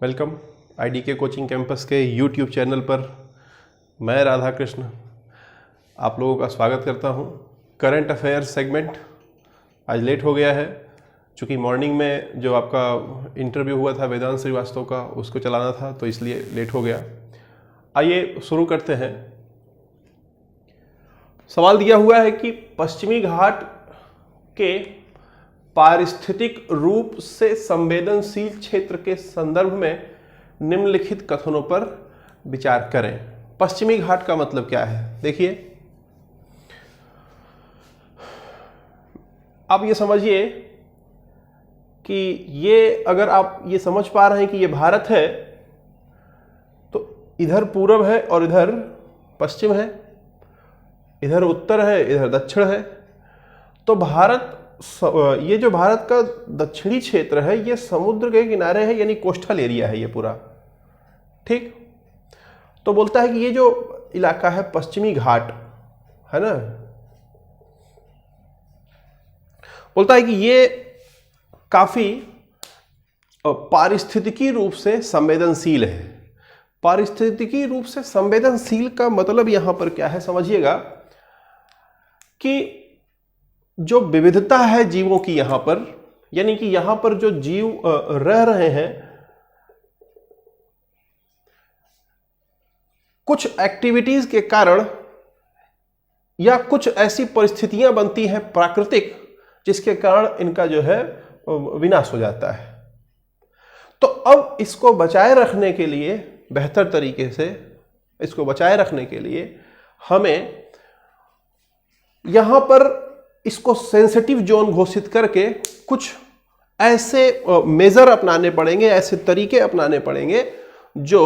Welcome IDK coaching campus के YouTube channel पर मैं राधा कृष्ण आप लोगों का स्वागत करता हूं। करंट अफेयर्स सेगमेंट आज लेट हो गया है, चूँकि मॉर्निंग में जो आपका इंटरव्यू हुआ था वेदांत श्रीवास्तव का उसको चलाना था, तो इसलिए लेट हो गया। आइए शुरू करते हैं। सवाल दिया हुआ है कि पश्चिमी घाट के पारिस्थितिक रूप से संवेदनशील क्षेत्र के संदर्भ में निम्नलिखित कथनों पर विचार करें। पश्चिमी घाट का मतलब क्या है? देखिए, आप ये समझिए कि ये अगर आप ये समझ पा रहे हैं कि ये भारत है, तो इधर पूरब है और इधर पश्चिम है, इधर उत्तर है, इधर दक्षिण है। तो भारत, ये जो भारत का दक्षिणी क्षेत्र है, ये समुद्र के किनारे है, यानी कोस्टल एरिया है ये पूरा। ठीक, तो बोलता है कि ये जो इलाका है पश्चिमी घाट है ना, बोलता है कि ये काफी पारिस्थितिकी रूप से संवेदनशील है। पारिस्थितिकी रूप से संवेदनशील का मतलब यहां पर क्या है समझिएगा कि जो विविधता है जीवों की यहां पर, यानी कि यहां पर जो जीव रह रहे हैं, कुछ एक्टिविटीज के कारण या कुछ ऐसी परिस्थितियां बनती हैं प्राकृतिक, जिसके कारण इनका जो है विनाश हो जाता है। तो अब इसको बचाए रखने के लिए, बेहतर तरीके से इसको बचाए रखने के लिए हमें यहां पर इसको सेंसिटिव जोन घोषित करके कुछ ऐसे मेजर अपनाने पड़ेंगे, ऐसे तरीके अपनाने पड़ेंगे जो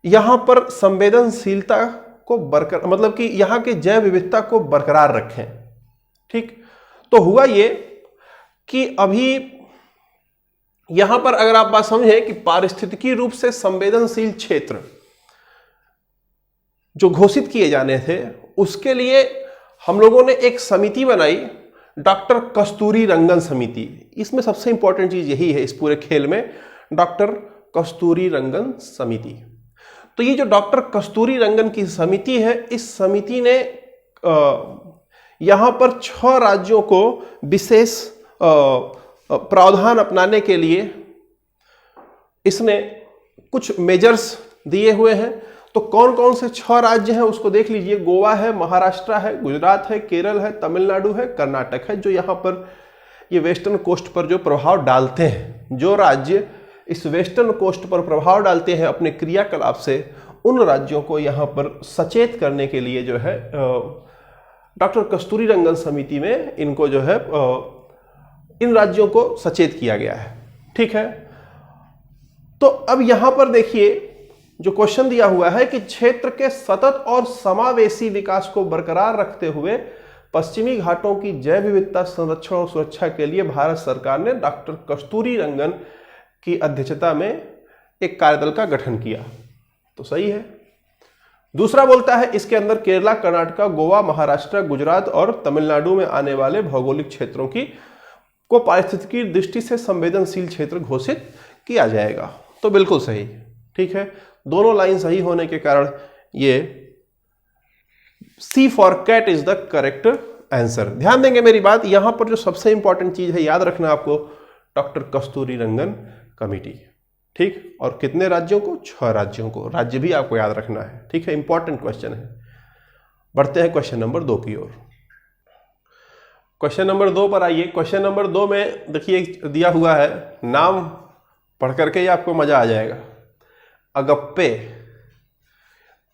यहां पर संवेदनशीलता को बरकरार, मतलब कि यहां की जैव विविधता को बरकरार रखें। ठीक, तो हुआ ये कि अभी यहां पर अगर आप बात समझें कि पारिस्थितिकी रूप से संवेदनशील क्षेत्र जो घोषित किए जाने थे, उसके लिए हम लोगों ने एक समिति बनाई, डॉक्टर कस्तूरी रंगन समिति। इसमें सबसे इंपॉर्टेंट चीज यही है इस पूरे खेल में, डॉक्टर कस्तूरी रंगन समिति। तो ये जो डॉक्टर कस्तूरी रंगन की समिति है, इस समिति ने यहां पर 6 राज्यों को विशेष प्रावधान अपनाने के लिए इसने कुछ मेजर्स दिए हुए हैं। तो कौन कौन से 6 राज्य हैं उसको देख लीजिए। गोवा है, महाराष्ट्र है, गुजरात है, केरल है, तमिलनाडु है, कर्नाटक है, जो यहाँ पर ये वेस्टर्न कोस्ट पर जो प्रभाव डालते हैं। जो राज्य इस वेस्टर्न कोस्ट पर प्रभाव डालते हैं अपने क्रियाकलाप से, उन राज्यों को यहाँ पर सचेत करने के लिए जो है डॉक्टर कस्तूरी रंगन समिति में इनको जो है इन राज्यों को सचेत किया गया है। ठीक है, तो अब यहां पर देखिए जो क्वेश्चन दिया हुआ है कि क्षेत्र के सतत और समावेशी विकास को बरकरार रखते हुए पश्चिमी घाटों की जैव विविधता संरक्षण और सुरक्षा के लिए भारत सरकार ने डॉक्टर कस्तूरी रंगन की अध्यक्षता में एक कार्यदल का गठन किया। तो सही है। दूसरा बोलता है इसके अंदर केरला, कर्नाटक, गोवा, महाराष्ट्र, गुजरात और तमिलनाडु में आने वाले भौगोलिक क्षेत्रों को पारिस्थितिकी दृष्टि से संवेदनशील क्षेत्र घोषित किया जाएगा। तो बिल्कुल सही। ठीक है, दोनों लाइन सही होने के कारण ये C for cat is the correct answer. ध्यान देंगे मेरी बात, यहां पर जो सबसे इंपॉर्टेंट चीज है याद रखना आपको, डॉक्टर कस्तूरी रंगन कमेटी। ठीक, और कितने राज्यों को? 6 राज्यों को। राज्य भी आपको याद रखना है। ठीक है, इंपॉर्टेंट क्वेश्चन है। बढ़ते हैं क्वेश्चन नंबर 2 की ओर। क्वेश्चन नंबर 2 पर आइए। क्वेश्चन नंबर 2 में देखिए दिया हुआ है, नाम पढ़ करके ही आपको मजा आ जाएगा। Agappe,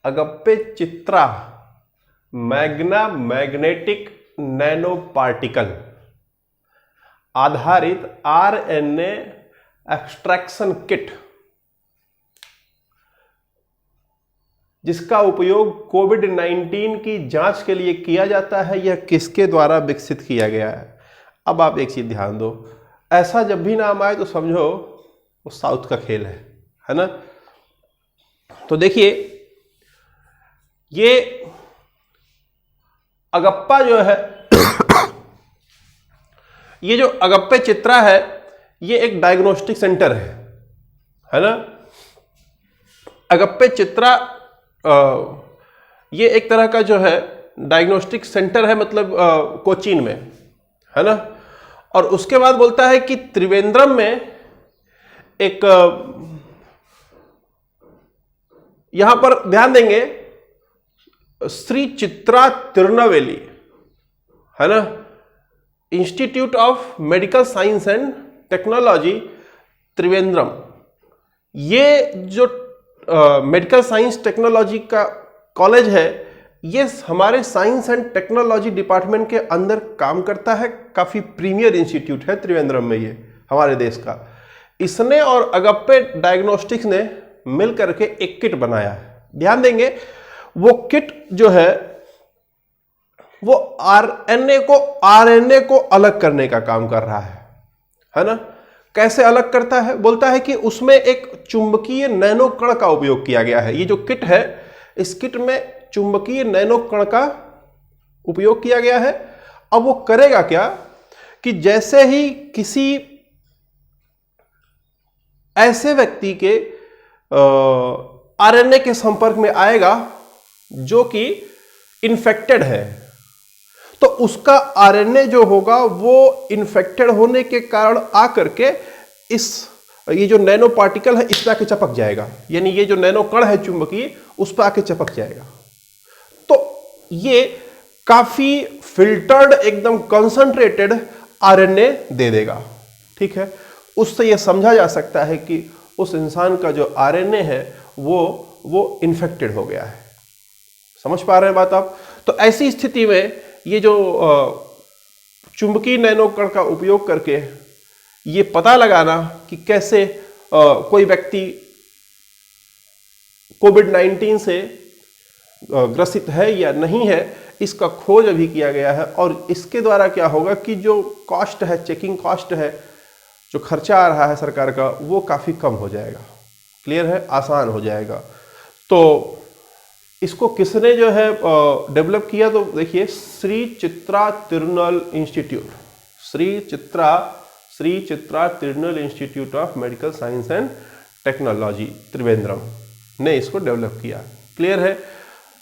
Agappe Chitra magna magnetic nano particle आधारित आरएनए एक्सट्रैक्शन किट, जिसका उपयोग कोविड-19 की जांच के लिए किया जाता है, यह किसके द्वारा विकसित किया गया है? अब आप एक चीज ध्यान दो, ऐसा जब भी नाम आए तो समझो वो साउथ का खेल है ना। तो देखिए ये अगप्पा जो है ये जो अगप्पे चित्रा है, ये एक डायग्नोस्टिक सेंटर है। है ना। अगप्पे चित्रा ये एक तरह का जो है डायग्नोस्टिक सेंटर है, मतलब कोचीन में, है ना। और उसके बाद बोलता है कि त्रिवेंद्रम में एक यहां पर ध्यान देंगे श्री चित्रा तिरुनवेली, है ना, institute of medical science and technology Trivandrum. ये जो मेडिकल साइंस टेक्नोलॉजी का कॉलेज है, ये हमारे साइंस एंड टेक्नोलॉजी डिपार्टमेंट के अंदर काम करता है। काफी प्रीमियर इंस्टीट्यूट है त्रिवेंद्रम में, ये हमारे देश का। इसने और अगप्पे डायग्नोस्टिक्स ने मिलकर के एक किट बनाया है। ध्यान देंगे वो किट जो है वो आरएनए को अलग करने का काम कर रहा है ना। कैसे अलग करता है? बोलता है कि उसमें एक चुंबकीय नैनो कण का उपयोग किया गया है। ये जो किट है, इस किट में चुंबकीय नैनो कण का उपयोग किया गया है। अब वो करेगा क्या कि जैसे ही किसी ऐसे व्यक्ति के आरएनए के संपर्क में आएगा जो कि इन्फेक्टेड है, तो उसका आरएनए जो होगा वो इन्फेक्टेड होने के कारण आकर के ये जो नैनो पार्टिकल है इस पर आके चिपक जाएगा। यानी ये जो नैनो कण है चुंबकीय, उस पर आके चिपक जाएगा। तो ये काफी फिल्टर्ड, एकदम कंसंट्रेटेड आरएनए दे देगा। ठीक है, उससे यह समझा जा सकता है कि उस इंसान का जो आरएनए है वो इन्फेक्टेड हो गया है। समझ पा रहे हैं बात आप? तो ऐसी स्थिति में ये जो चुंबकीय नैनो कण का उपयोग करके ये पता लगाना कि कैसे कोई व्यक्ति कोविड-19 से ग्रसित है या नहीं है, इसका खोज अभी किया गया है। और इसके द्वारा क्या होगा कि जो कॉस्ट है, चेकिंग कॉस्ट है, जो खर्चा आ रहा है सरकार का, वो काफ़ी कम हो जाएगा। क्लियर है? आसान हो जाएगा। तो इसको किसने जो है डेवलप किया? तो देखिए, Shri Chitra Tirunal institute, Shri Chitra Tirunal institute of medical science and technology Trivandrum ने इसको डेवलप किया। क्लियर है?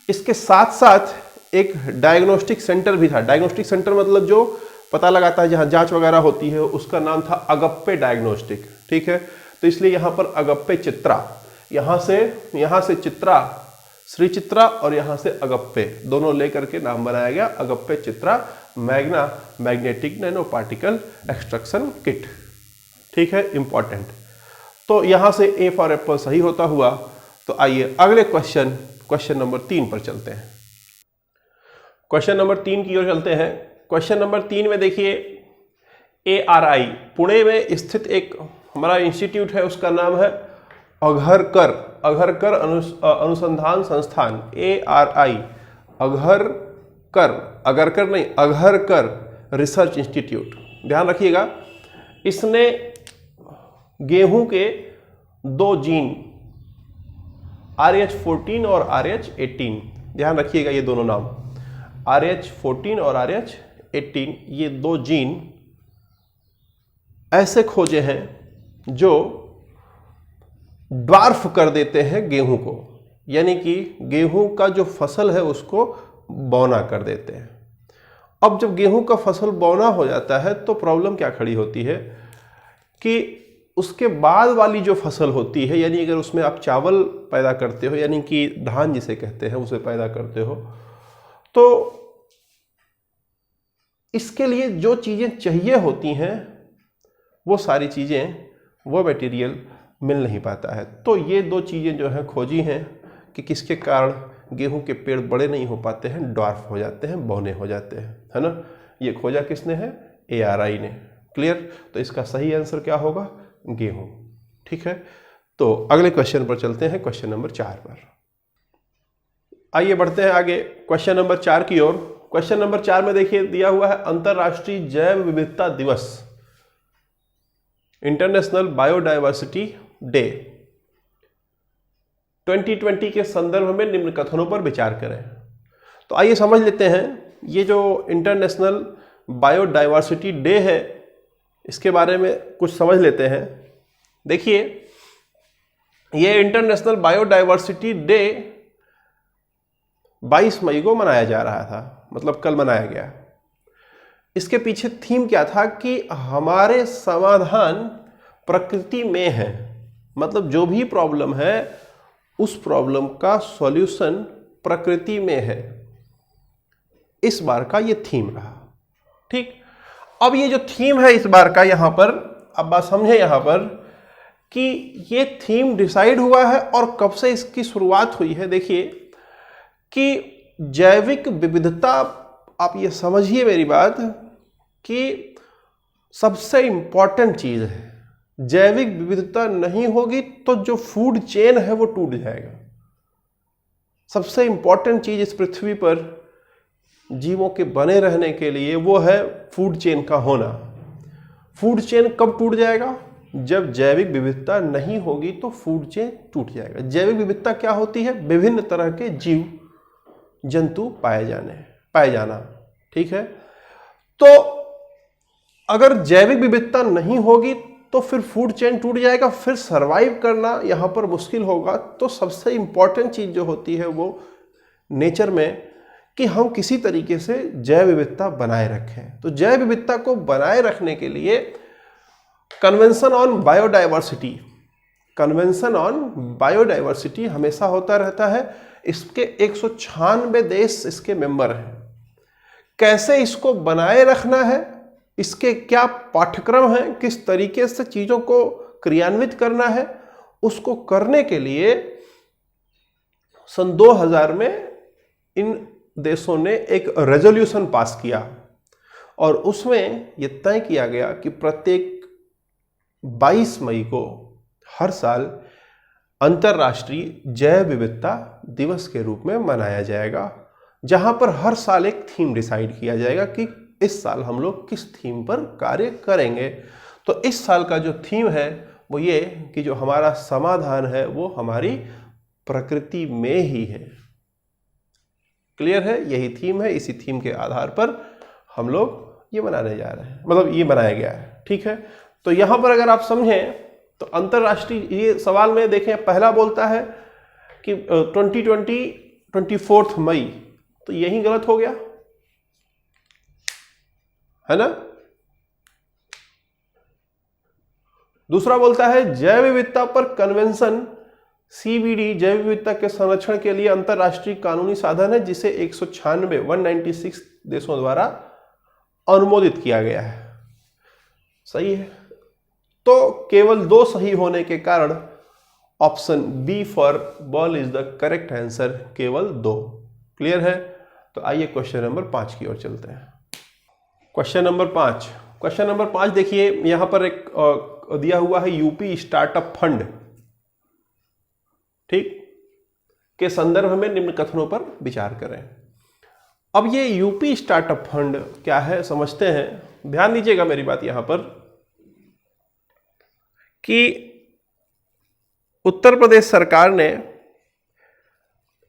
इसके साथ साथ एक डायग्नोस्टिक सेंटर भी था। डायग्नोस्टिक सेंटर मतलब जो पता लगाता है, जहां जांच वगैरह होती है, उसका नाम था अगप्पे डायग्नोस्टिक। ठीक है, तो इसलिए यहां पर अगप्पे चित्रा, यहां से चित्रा, श्री चित्रा, और यहां से अगप्पे, दोनों लेकर के नाम बनाया गया Agappe Chitra magnetic nano particle extraction kit. ठीक है, इंपॉर्टेंट। तो यहां से ए फॉर एप्पल सही होता हुआ। तो आइए अगले क्वेश्चन नंबर 3 पर चलते हैं। क्वेश्चन नंबर 3 की ओर चलते हैं। क्वेश्चन नंबर 3 में देखिए, ARI पुणे में स्थित एक हमारा इंस्टीट्यूट है, उसका नाम है अघरकर अनुसंधान संस्थान। ARI, Agharkar research institute. ध्यान रखिएगा, इसने गेहूं के 2 जीन RH14 और RH18, ध्यान रखिएगा ये दोनों नाम, RH14 और RH18, ये 2 जीन ऐसे खोजे हैं जो ड्वार्फ कर देते हैं गेहूं को, यानी कि गेहूं का जो फसल है उसको बौना कर देते हैं। अब जब गेहूं का फसल बौना हो जाता है तो प्रॉब्लम क्या खड़ी होती है कि उसके बाद वाली जो फसल होती है, यानी अगर उसमें आप चावल पैदा करते हो, यानी कि धान जिसे कहते हैं, उसे पैदा करते हो, तो इसके लिए जो चीजें चाहिए होती हैं वो सारी चीजें, वो मटेरियल मिल नहीं पाता है। तो ये 2 चीजें जो है खोजी हैं कि किसके कारण गेहूं के पेड़ बड़े नहीं हो पाते हैं, ड्वार्फ हो जाते हैं, बौने हो जाते हैं, है ना। ये खोजा किसने है? ARI ने। क्लियर? तो इसका सही आंसर क्या होगा? गेहूं। ठीक है, तो अगले क्वेश्चन पर चलते हैं, क्वेश्चन नंबर 4 पर। आइए बढ़ते हैं आगे क्वेश्चन नंबर 4 की ओर। क्वेश्चन नंबर 4 में देखिए दिया हुआ है अंतरराष्ट्रीय जैव विविधता दिवस, इंटरनेशनल बायोडायवर्सिटी डे 2020 के संदर्भ में निम्न कथनों पर विचार करें। तो आइए समझ लेते हैं, ये जो इंटरनेशनल बायोडायवर्सिटी डे है, इसके बारे में कुछ समझ लेते हैं। देखिए, ये इंटरनेशनल बायोडाइवर्सिटी डे 22 मई को मनाया जा रहा था, मतलब कल मनाया गया। इसके पीछे थीम क्या था कि हमारे समाधान प्रकृति में है, मतलब जो भी प्रॉब्लम है उस प्रॉब्लम का सॉल्यूशन प्रकृति में है। इस बार का ये थीम रहा। ठीक, अब ये जो थीम है इस बार का, यहां पर अब बात समझे यहां पर कि ये थीम डिसाइड हुआ है और कब से इसकी शुरुआत हुई है। देखिए कि जैविक विविधता, आप ये समझिए मेरी बात, कि सबसे इंपॉर्टेंट चीज है। जैविक विविधता नहीं होगी तो जो फूड चेन है वो टूट जाएगा। सबसे इंपॉर्टेंट चीज इस पृथ्वी पर जीवों के बने रहने के लिए वो है फूड चेन का होना। फूड चेन कब टूट जाएगा? जब जैविक विविधता नहीं होगी तो फूड चेन टूट जाएगा। जैविक विविधता क्या होती है? विभिन्न तरह के जीव जंतु पाए जाना। ठीक है, तो अगर जैविक विविधता नहीं होगी तो फिर फूड चेन टूट जाएगा, फिर सरवाइव करना यहां पर मुश्किल होगा। तो सबसे इंपॉर्टेंट चीज जो होती है वो नेचर में कि हम किसी तरीके से जैव विविधता बनाए रखें। तो जैव विविधता को बनाए रखने के लिए कन्वेंशन ऑन बायोडाइवर्सिटी हमेशा होता रहता है। इसके 196 देश इसके मेंबर हैं। कैसे इसको बनाए रखना है, इसके क्या पाठ्यक्रम हैं, किस तरीके से चीजों को क्रियान्वित करना है, उसको करने के लिए सन 2000 में इन देशों ने एक रेजोल्यूशन पास किया और उसमें यह तय किया गया कि प्रत्येक 22 मई को हर साल अंतर्राष्ट्रीय जैव विविधता दिवस के रूप में मनाया जाएगा, जहां पर हर साल एक थीम डिसाइड किया जाएगा कि इस साल हम लोग किस थीम पर कार्य करेंगे। तो इस साल का जो थीम है वो ये कि जो हमारा समाधान है वो हमारी प्रकृति में ही है। क्लियर है? यही थीम है। इसी थीम के आधार पर हम लोग ये मनाने जा रहे हैं, मतलब ये बनाया गया है। ठीक है, तो यहां पर अगर आप समझें तो अंतरराष्ट्रीय ये सवाल में देखें, पहला बोलता है कि 24 मई, तो यही गलत हो गया है ना। दूसरा बोलता है जैव विविधता पर कन्वेंशन CBD जैव विविधता के संरक्षण के लिए अंतरराष्ट्रीय कानूनी साधन है जिसे 196 देशों द्वारा अनुमोदित किया गया है। सही है, तो केवल 2 सही होने के कारण option B for ball is the correct answer, केवल 2। क्लियर है? तो आइए क्वेश्चन नंबर 5 की ओर चलते हैं। क्वेश्चन नंबर 5 देखिए, यहां पर एक दिया हुआ है यूपी स्टार्टअप फंड, ठीक, के संदर्भ में निम्न कथनों पर विचार करें। अब ये यूपी स्टार्टअप फंड क्या है समझते हैं। ध्यान दीजिएगा मेरी बात यहां पर कि उत्तर प्रदेश सरकार ने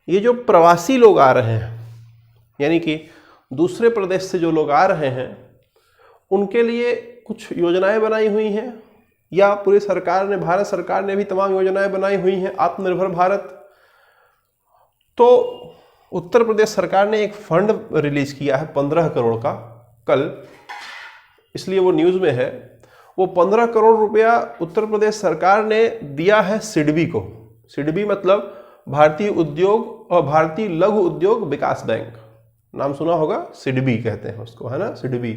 ये जो प्रवासी लोग आ रहे हैं, यानी कि दूसरे प्रदेश से जो लोग आ रहे हैं, उनके लिए कुछ योजनाएं बनाई हुई हैं, या पूरी सरकार ने, भारत सरकार ने भी तमाम योजनाएं बनाई हुई हैं। आत्मनिर्भर भारत, तो उत्तर प्रदेश सरकार ने एक फंड रिलीज किया है 15 करोड़ का कल, इसलिए वो न्यूज में है। वो 15 करोड़ रुपया उत्तर प्रदेश सरकार ने दिया है सिडबी को। सिडबी मतलब भारतीय उद्योग और भारतीय लघु उद्योग विकास बैंक, नाम सुना होगा, सिडबी कहते हैं उसको, है ना, सिडबी।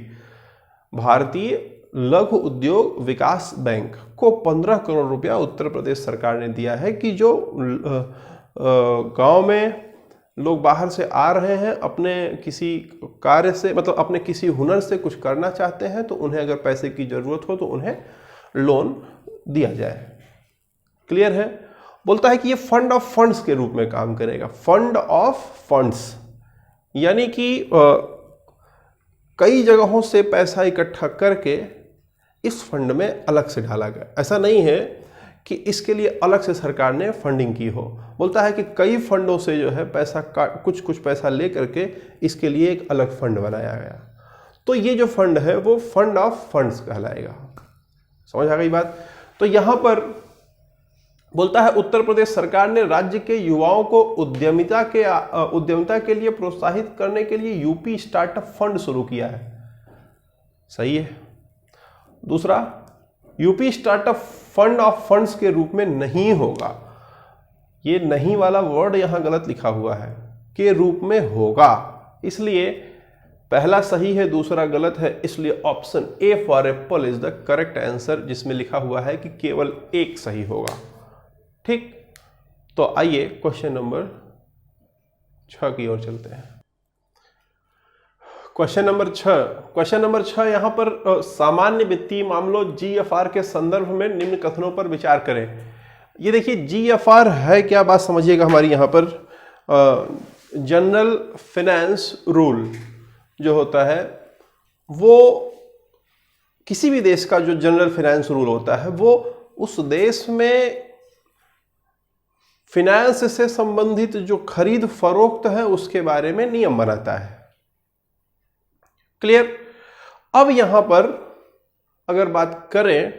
भारतीय लघु उद्योग विकास बैंक को 15 करोड़ रुपया उत्तर प्रदेश सरकार ने दिया है कि जो गांव में लोग बाहर से आ रहे हैं, अपने किसी कार्य से, मतलब अपने किसी हुनर से कुछ करना चाहते हैं, तो उन्हें अगर पैसे की जरूरत हो तो उन्हें लोन दिया जाए। क्लियर है? बोलता है कि ये फंड ऑफ फंड्स के रूप में काम करेगा। फंड ऑफ फंड्स यानी कि कई जगहों से पैसा इकट्ठा करके इस फंड में अलग से डाला गया। ऐसा नहीं है कि इसके लिए अलग से सरकार ने फंडिंग की हो। बोलता है कि कई फंडों से जो है पैसा कुछ पैसा ले करके इसके लिए एक अलग फंड बनाया गया। तो ये जो फंड है वो फंड ऑफ फंड्स कहलाएगा। समझ आ गई बात? तो यहां पर बोलता है उत्तर प्रदेश सरकार ने राज्य के युवाओं को उद्यमिता के लिए प्रोत्साहित करने के लिए यूपी स्टार्टअप फंड शुरू किया है। सही है। दूसरा, UP startup fund of funds के रूप में नहीं होगा। ये नहीं वाला वर्ड यहां गलत लिखा हुआ है, के रूप में होगा, इसलिए पहला सही है, दूसरा गलत है, इसलिए option A for Apple is the correct answer, जिसमें लिखा हुआ है कि केवल एक सही होगा। ठीक, तो आइए क्वेश्चन नंबर 6 की ओर चलते हैं। क्वेश्चन नंबर 6 यहां पर सामान्य वित्तीय मामलों GFR के संदर्भ में निम्न कथनों पर विचार करें। ये देखिए GFR है क्या, बात समझिएगा हमारी यहां पर जनरल फाइनेंस रूल जो होता है, वो किसी भी देश का जो जनरल फाइनेंस रूल होता है वो उस देश में फाइनेंस से संबंधित जो खरीद फरोख्त है उसके बारे में नियम बनाता है। क्लियर। अब यहां पर अगर बात करें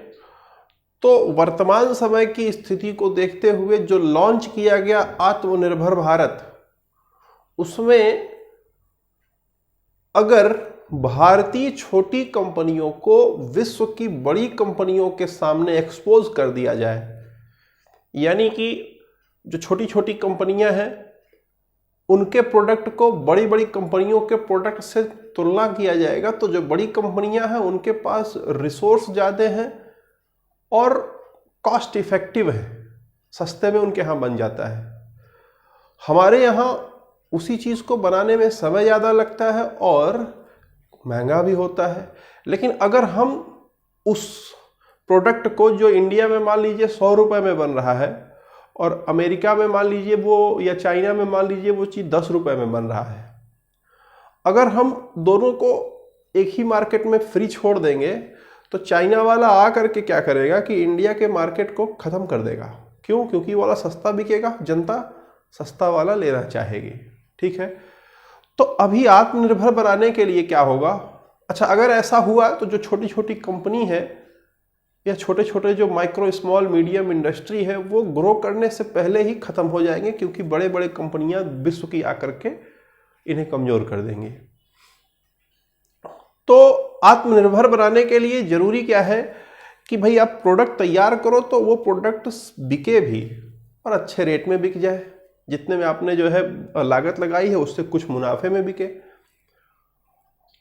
तो वर्तमान समय की स्थिति को देखते हुए जो लॉन्च किया गया आत्मनिर्भर भारत, उसमें अगर भारतीय छोटी कंपनियों को विश्व की बड़ी कंपनियों के सामने एक्सपोज कर दिया जाए, यानी कि जो छोटी छोटी कंपनियां हैं उनके प्रोडक्ट को बड़ी बड़ी कंपनियों के प्रोडक्ट से तुलना किया जाएगा, तो जो बड़ी कंपनियां हैं उनके पास रिसोर्स ज़्यादा हैं और कॉस्ट इफेक्टिव है, सस्ते में उनके यहाँ बन जाता है। हमारे यहाँ उसी चीज़ को बनाने में समय ज़्यादा लगता है और महंगा भी होता है। लेकिन अगर हम उस प्रोडक्ट को जो इंडिया में मान लीजिए 100 रुपये में बन रहा है और अमेरिका में मान लीजिए वो, या चाइना में मान लीजिए वो चीज़ 10 रुपये में बन रहा है, अगर हम दोनों को एक ही मार्केट में फ्री छोड़ देंगे तो चाइना वाला आ करके क्या करेगा कि इंडिया के मार्केट को ख़त्म कर देगा। क्यों? क्योंकि वाला सस्ता बिकेगा, जनता सस्ता वाला लेना चाहेगी। ठीक है, तो अभी आत्मनिर्भर बनाने के लिए क्या होगा? अच्छा, अगर ऐसा हुआ तो जो छोटी छोटी कंपनी है या छोटे छोटे जो माइक्रो स्मॉल मीडियम इंडस्ट्री है वो ग्रो करने से पहले ही खत्म हो जाएंगे, क्योंकि बड़े बड़े कंपनियां विश्व की आकर के इन्हें कमजोर कर देंगे। तो आत्मनिर्भर बनाने के लिए जरूरी क्या है कि भाई आप प्रोडक्ट तैयार करो तो वो प्रोडक्ट बिके भी और अच्छे रेट में बिक जाए, जितने में आपने जो है लागत लगाई है उससे कुछ मुनाफे में बिके।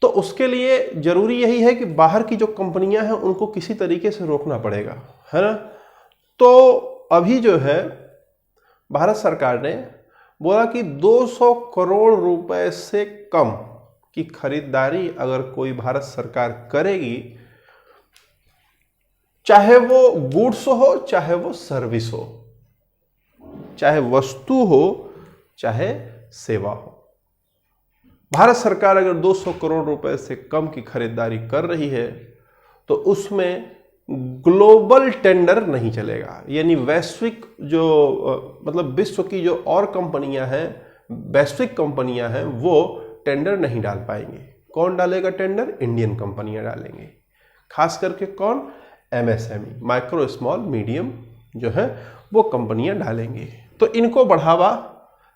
तो उसके लिए जरूरी यही है कि बाहर की जो कंपनियां हैं उनको किसी तरीके से रोकना पड़ेगा, है ना। तो अभी जो है भारत सरकार ने बोला कि 200 करोड़ रुपए से कम की खरीदारी अगर कोई भारत सरकार करेगी, चाहे वो गुड्स हो चाहे वो सर्विस हो, चाहे वस्तु हो चाहे सेवा हो, भारत सरकार अगर 200 करोड़ रुपए से कम की खरीदारी कर रही है तो उसमें ग्लोबल टेंडर नहीं चलेगा। यानी वैश्विक जो मतलब विश्व की जो और कंपनियां हैं, वैश्विक कंपनियां हैं, वो टेंडर नहीं डाल पाएंगे। कौन डालेगा टेंडर? इंडियन कंपनियां डालेंगे। खास करके कौन? MSME, माइक्रो स्मॉल मीडियम जो है वो कंपनियां डालेंगे। तो इनको बढ़ावा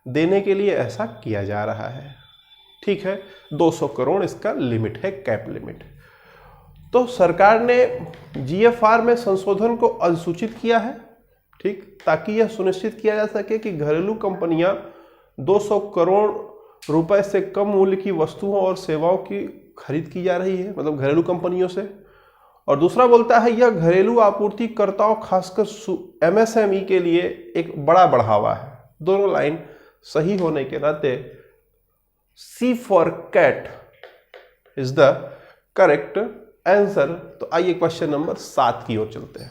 देने के लिए ऐसा किया जा रहा है। ठीक है, 200 करोड़ इसका लिमिट है, कैप लिमिट। तो सरकार ने GFR में संशोधन को अधिसूचित किया है, ठीक, ताकि यह सुनिश्चित किया जा सके कि घरेलू कंपनियां 200 करोड़ रुपए से कम मूल्य की वस्तुओं और सेवाओं की खरीद की जा रही है, मतलब घरेलू कंपनियों से। और दूसरा बोलता है यह घरेलू आपूर्तिकर्ताओं खासकर MSME के लिए एक बड़ा बढ़ावा है। दोनों लाइन सही होने के नाते C for cat is the correct answer. तो आइए क्वेश्चन नंबर 7 की ओर चलते हैं।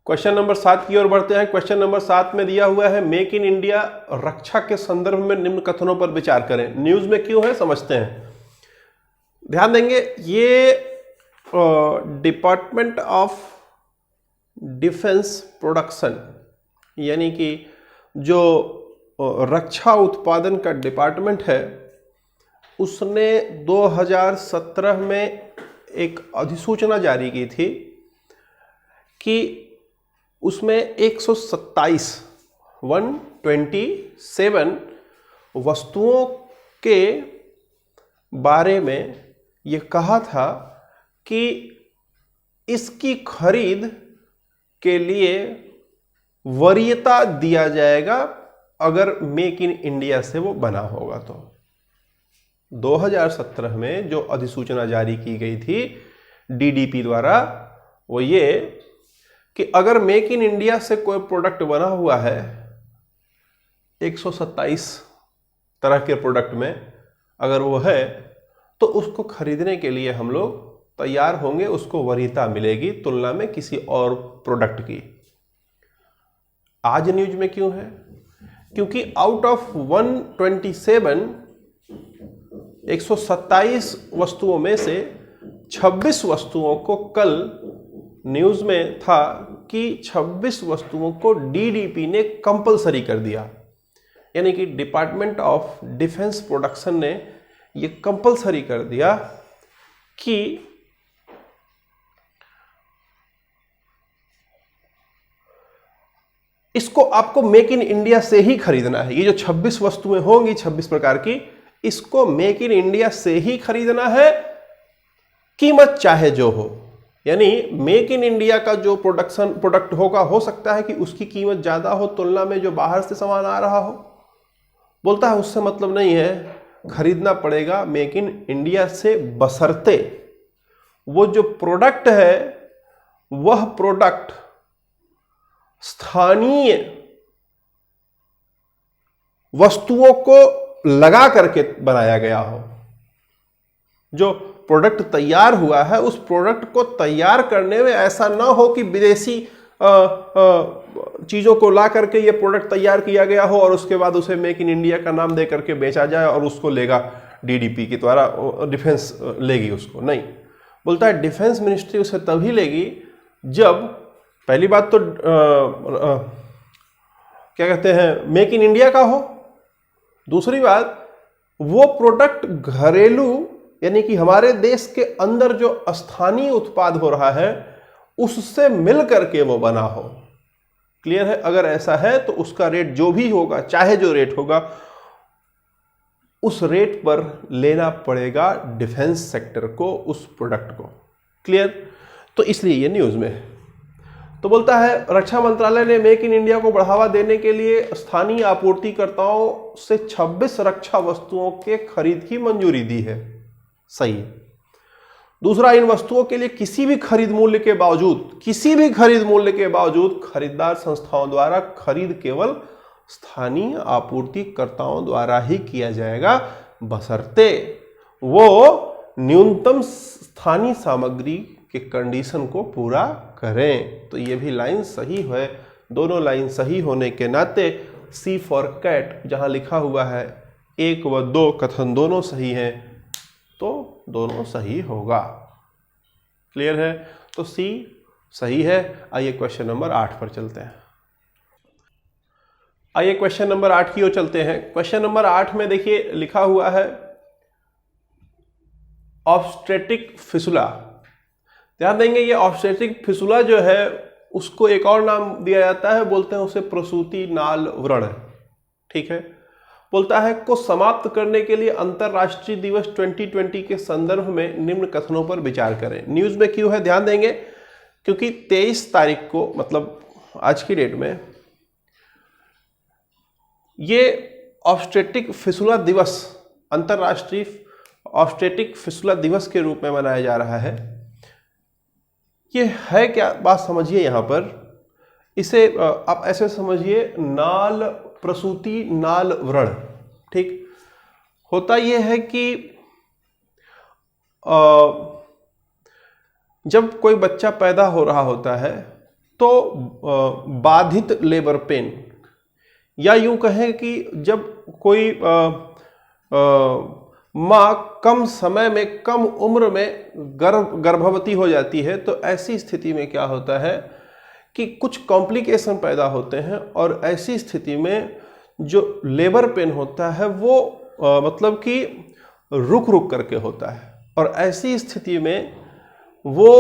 क्वेश्चन नंबर 7 की ओर बढ़ते हैं। क्वेश्चन नंबर 7 में दिया हुआ है मेक इन इंडिया रक्षा के संदर्भ में निम्न कथनों पर विचार करें। न्यूज में क्यों है समझते हैं, ध्यान देंगे। ये डिपार्टमेंट ऑफ डिफेंस प्रोडक्शन, यानी कि जो रक्षा उत्पादन का डिपार्टमेंट है, उसने 2017 में एक अधिसूचना जारी की थी कि उसमें 127 वस्तुओं के बारे में ये कहा था कि इसकी खरीद के लिए वरीयता दिया जाएगा अगर मेक इन इंडिया से वो बना होगा। तो 2017 में जो अधिसूचना जारी की गई थी डीडीपी द्वारा, वो ये कि अगर मेक इन इंडिया से कोई प्रोडक्ट बना हुआ है 127 तरह के प्रोडक्ट में अगर वो है, तो उसको खरीदने के लिए हम लोग तैयार होंगे, उसको वरीयता मिलेगी तुलना में किसी और प्रोडक्ट की। आज न्यूज में क्यों है? क्योंकि आउट ऑफ 127 वस्तुओं में से 26 वस्तुओं को कल न्यूज में था कि 26 वस्तुओं को डीडीपी ने कंपलसरी कर दिया, यानी कि डिपार्टमेंट ऑफ डिफेंस प्रोडक्शन ने ये कंपलसरी कर दिया कि इसको आपको मेक इन इंडिया से ही खरीदना है। ये जो 26 वस्तुएं होंगी 26 प्रकार की, इसको मेक इन इंडिया से ही खरीदना है, कीमत चाहे जो हो। यानी मेक इन इंडिया का जो प्रोडक्ट होगा, हो सकता है कि उसकी कीमत ज्यादा हो तुलना में जो बाहर से सामान आ रहा हो। बोलता है उससे मतलब नहीं है, खरीदना पड़ेगा मेक इन इंडिया से, बशर्ते वो जो प्रोडक्ट है वह प्रोडक्ट स्थानीय वस्तुओं को लगा करके बनाया गया हो। जो प्रोडक्ट तैयार हुआ है उस प्रोडक्ट को तैयार करने में ऐसा ना हो कि विदेशी चीजों को ला करके ये प्रोडक्ट तैयार किया गया हो और उसके बाद उसे मेक इन इंडिया का नाम दे करके बेचा जाए और उसको लेगा डीडीपी के द्वारा, डिफेंस लेगी उसको। नहीं, बोलता है डिफेंस मिनिस्ट्री उसे तभी लेगी जब पहली बात तो क्या कहते हैं, मेक इन इंडिया का हो। दूसरी बात, वो प्रोडक्ट घरेलू यानी कि हमारे देश के अंदर जो स्थानीय उत्पाद हो रहा है उससे मिल करके वो बना हो। क्लियर है? अगर ऐसा है तो उसका रेट जो भी होगा, चाहे जो रेट होगा, उस रेट पर लेना पड़ेगा डिफेंस सेक्टर को उस प्रोडक्ट को। क्लियर? तो इसलिए ये न्यूज में है। तो बोलता है रक्षा मंत्रालय ने मेक इन इंडिया को बढ़ावा देने के लिए स्थानीय आपूर्तिकर्ताओं से 26 रक्षा वस्तुओं के खरीद की मंजूरी दी है। सही है। दूसरा, इन वस्तुओं के लिए किसी भी खरीद मूल्य के बावजूद खरीदार संस्थाओं द्वारा खरीद केवल स्थानीय आपूर्तिकर्ताओं द्वारा ही किया जाएगा, बशर्ते वो न्यूनतम स्थानीय सामग्री के कंडीशन को पूरा करें। तो ये भी लाइन सही है। दोनों लाइन सही होने के नाते सी फॉर कैट जहां लिखा हुआ है 1 व 2 कथन दोनों सही हैं, तो दोनों सही होगा। क्लियर है? तो सी सही है। आइए क्वेश्चन नंबर 8 पर चलते हैं। आइए क्वेश्चन नंबर 8 की ओर चलते हैं। क्वेश्चन नंबर 8 में देखिए लिखा हुआ है ऑब्स्टेट्रिक फिसुला। ध्यान देंगे, ये ऑब्स्टेट्रिक फिसुला जो है उसको एक और नाम दिया जाता है, बोलते हैं उसे प्रसूति नाल व्रण। ठीक है? बोलता है को समाप्त करने के लिए अंतरराष्ट्रीय दिवस 2020 के संदर्भ में निम्न कथनों पर विचार करें। न्यूज में क्यों है? ध्यान देंगे क्योंकि 23 तारीख को, मतलब आज की डेट में, ये ऑब्स्टेट्रिक फिसुला दिवस, अंतरराष्ट्रीय ऑब्स्टेट्रिक फिसुला दिवस के रूप में मनाया जा रहा है। ये है क्या? बात समझिए यहां पर। इसे आप ऐसे समझिए, नाल प्रसूति नाल व्रण। ठीक? होता यह है कि जब कोई बच्चा पैदा हो रहा होता है तो बाधित लेबर पेन, या यूं कहें कि जब कोई मां कम समय में, कम उम्र में गर्भवती हो जाती है, तो ऐसी स्थिति में क्या होता है कि कुछ कॉम्प्लिकेशन पैदा होते हैं और ऐसी स्थिति में जो लेबर पेन होता है वो मतलब कि रुक रुक करके होता है, और ऐसी स्थिति में वो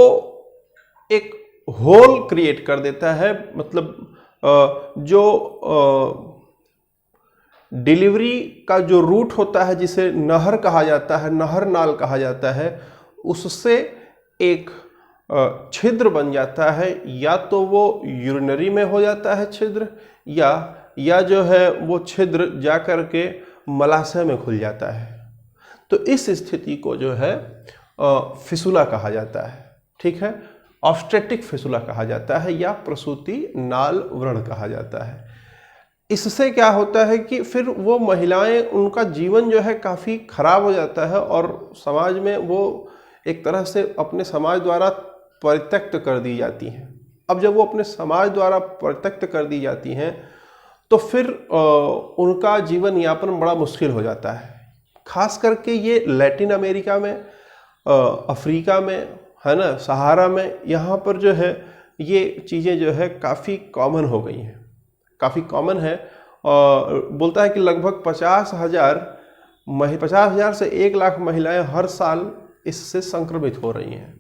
एक होल क्रिएट कर देता है। मतलब जो डिलीवरी का जो रूट होता है, जिसे नहर कहा जाता है, नहर नाल कहा जाता है, उससे एक छिद्र बन जाता है। या तो वो यूरिनरी में हो जाता है छिद्र, या जो है वो छिद्र जा कर के मलाशय में खुल जाता है। तो इस स्थिति को जो है फिसुला कहा जाता है। ठीक है, ऑब्स्टेट्रिक फिसुला कहा जाता है या प्रसूति नाल व्रण कहा जाता है। इससे क्या होता है कि फिर वो महिलाएं, उनका जीवन जो है काफ़ी खराब हो जाता है और समाज में वो एक तरह से अपने समाज द्वारा परित्यक्त कर दी जाती हैं। अब जब वो अपने समाज द्वारा परित्यक्त कर दी जाती हैं तो फिर उनका जीवन यापन बड़ा मुश्किल हो जाता है। खास करके ये लैटिन अमेरिका में, अफ्रीका में, है ना, सहारा में, यहाँ पर जो है ये चीज़ें जो है काफ़ी कॉमन हो गई हैं, काफ़ी कॉमन है। और बोलता है कि लगभग 50,000 से 1 लाख महिलाएं हर साल इससे संक्रमित हो रही हैं।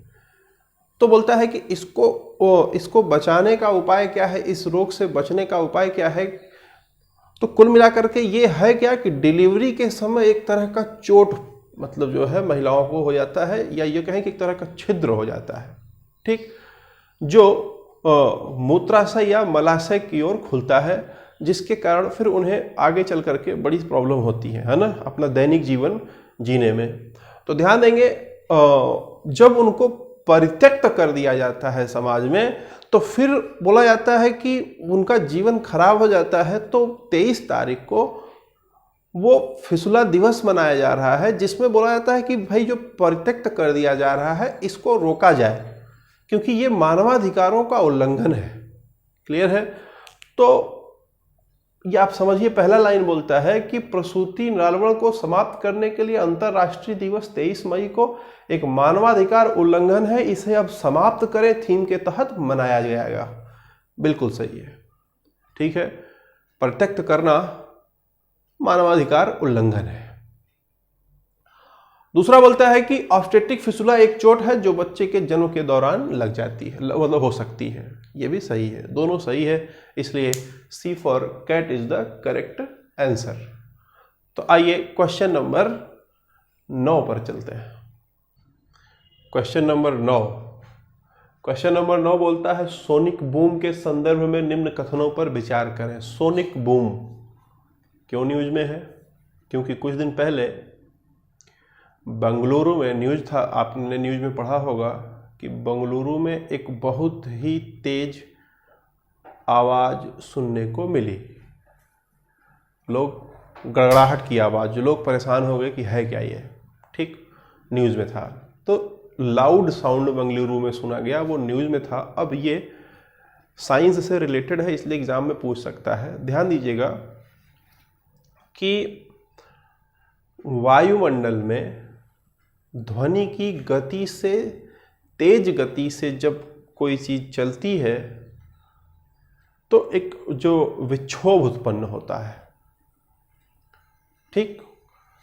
तो बोलता है कि इसको बचाने का उपाय क्या है, इस रोग से बचने का उपाय क्या है। तो कुल मिलाकर के ये है क्या कि डिलीवरी के समय एक तरह का चोट, मतलब जो है महिलाओं को हो जाता है, या ये कहें कि एक तरह का छिद्र हो जाता है। ठीक, जो मूत्राशय या मलाशय की ओर खुलता है, जिसके कारण फिर उन्हें आगे चल करके बड़ी प्रॉब्लम होती है ना, अपना दैनिक जीवन जीने में। तो ध्यान देंगे, जब उनको परित्यक्त कर दिया जाता है समाज में, तो फिर बोला जाता है कि उनका जीवन खराब हो जाता है। तो 23 तारीख को वो फिसुला दिवस मनाया जा रहा है, जिसमें बोला जाता है कि भाई जो परित्यक्त कर दिया जा रहा है इसको रोका जाए, क्योंकि ये मानवाधिकारों का उल्लंघन है। क्लियर है? तो ये आप समझिए, पहला लाइन बोलता है कि प्रसूति नालव्रण को समाप्त करने के लिए अंतर्राष्ट्रीय दिवस 23 मई को एक मानवाधिकार उल्लंघन है, इसे अब समाप्त करें थीम के तहत मनाया जाएगा। बिल्कुल सही है, ठीक है। परित्यक्त करना मानवाधिकार उल्लंघन है। दूसरा बोलता है कि ऑब्स्टेट्रिक फिसुला एक चोट है जो बच्चे के जन्म के दौरान लग जाती है, मतलब हो सकती है। ये भी सही है, दोनों सही है, इसलिए C for cat is the correct answer. तो आइए क्वेश्चन नंबर 9 पर चलते हैं। क्वेश्चन नंबर 9 बोलता है सोनिक बूम के संदर्भ में निम्न कथनों पर विचार करें। सोनिक बूम क्यों न्यूज में है? क्योंकि कुछ दिन पहले बंगलुरु में न्यूज था, आपने न्यूज में पढ़ा होगा कि बंगलुरु में एक बहुत ही तेज आवाज सुनने को मिली। लोग गड़गड़ाहट की आवाज, जो लोग परेशान हो गए कि है क्या ये। ठीक, न्यूज में था। तो लाउड साउंड बंगलुरु में सुना गया, वो न्यूज में था। अब ये साइंस से रिलेटेड है, इसलिए एग्जाम में पूछ सकता है। ध्यान दीजिएगा कि वायुमंडल में ध्वनि की गति से, तेज गति से जब कोई चीज चलती है तो एक जो विक्षोभ उत्पन्न होता है। ठीक,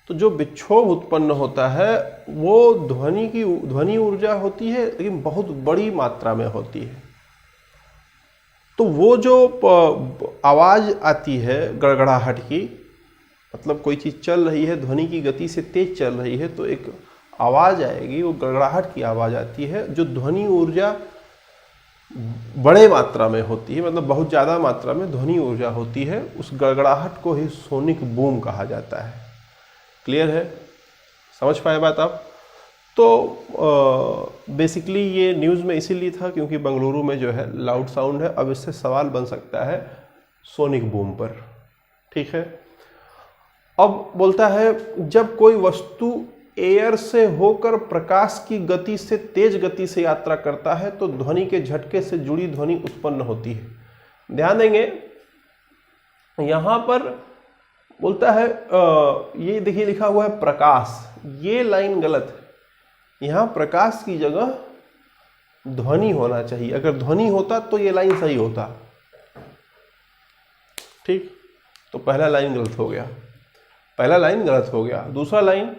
तो जो विक्षोभ उत्पन्न होता है वो ध्वनि ऊर्जा होती है, लेकिन बहुत बड़ी मात्रा में होती है। तो वो जो आवाज आती है गड़गड़ाहट की, मतलब कोई चीज चल रही है, ध्वनि की गति से तेज चल रही है, तो एक आवाज आएगी, वो गड़गड़ाहट की आवाज आती है, जो ध्वनि ऊर्जा बड़े मात्रा में होती है, मतलब बहुत ज्यादा मात्रा में ध्वनि ऊर्जा होती है। उस गड़गड़ाहट को ही सोनिक बूम कहा जाता है। क्लियर है? समझ पाए बात आप? तो बेसिकली ये न्यूज में इसीलिए था क्योंकि बंगलुरु में जो है लाउड साउंड है। अब इससे सवाल बन सकता है सोनिक बूम पर। ठीक है, अब बोलता है जब कोई वस्तु एयर से होकर प्रकाश की गति से, तेज गति से यात्रा करता है तो ध्वनि के झटके से जुड़ी ध्वनि उत्पन्न होती है। ध्यान देंगे, यहां पर बोलता है ये देखिए लिखा हुआ है प्रकाश, ये लाइन गलत है। यहां प्रकाश की जगह ध्वनि होना चाहिए। अगर ध्वनि होता तो ये लाइन सही होता। ठीक, तो पहला लाइन गलत हो गया। दूसरा लाइन,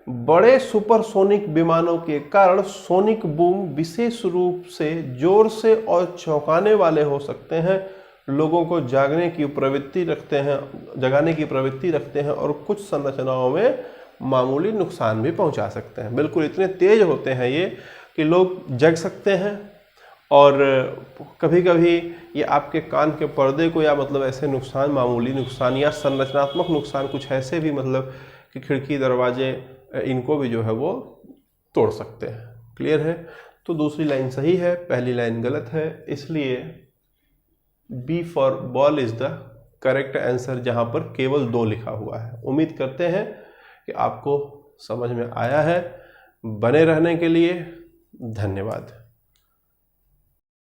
बड़े सुपरसोनिक विमानों के कारण सोनिक बूम विशेष रूप से जोर से और चौंकाने वाले हो सकते हैं, लोगों को जगाने की प्रवृत्ति रखते हैं और कुछ संरचनाओं में मामूली नुकसान भी पहुंचा सकते हैं। बिल्कुल इतने तेज होते हैं ये कि लोग जग सकते हैं और कभी कभी ये आपके कान के पर्दे को या मतलब ऐसे नुकसान, मामूली नुकसान या संरचनात्मक नुकसान कुछ ऐसे भी मतलब कि खिड़की दरवाजे इनको भी जो है वो तोड़ सकते हैं। क्लियर है? तो दूसरी लाइन सही है, पहली लाइन गलत है, इसलिए B for ball is the correct answer, जहां पर केवल 2 लिखा हुआ है। उम्मीद करते हैं कि आपको समझ में आया है। बने रहने के लिए धन्यवाद।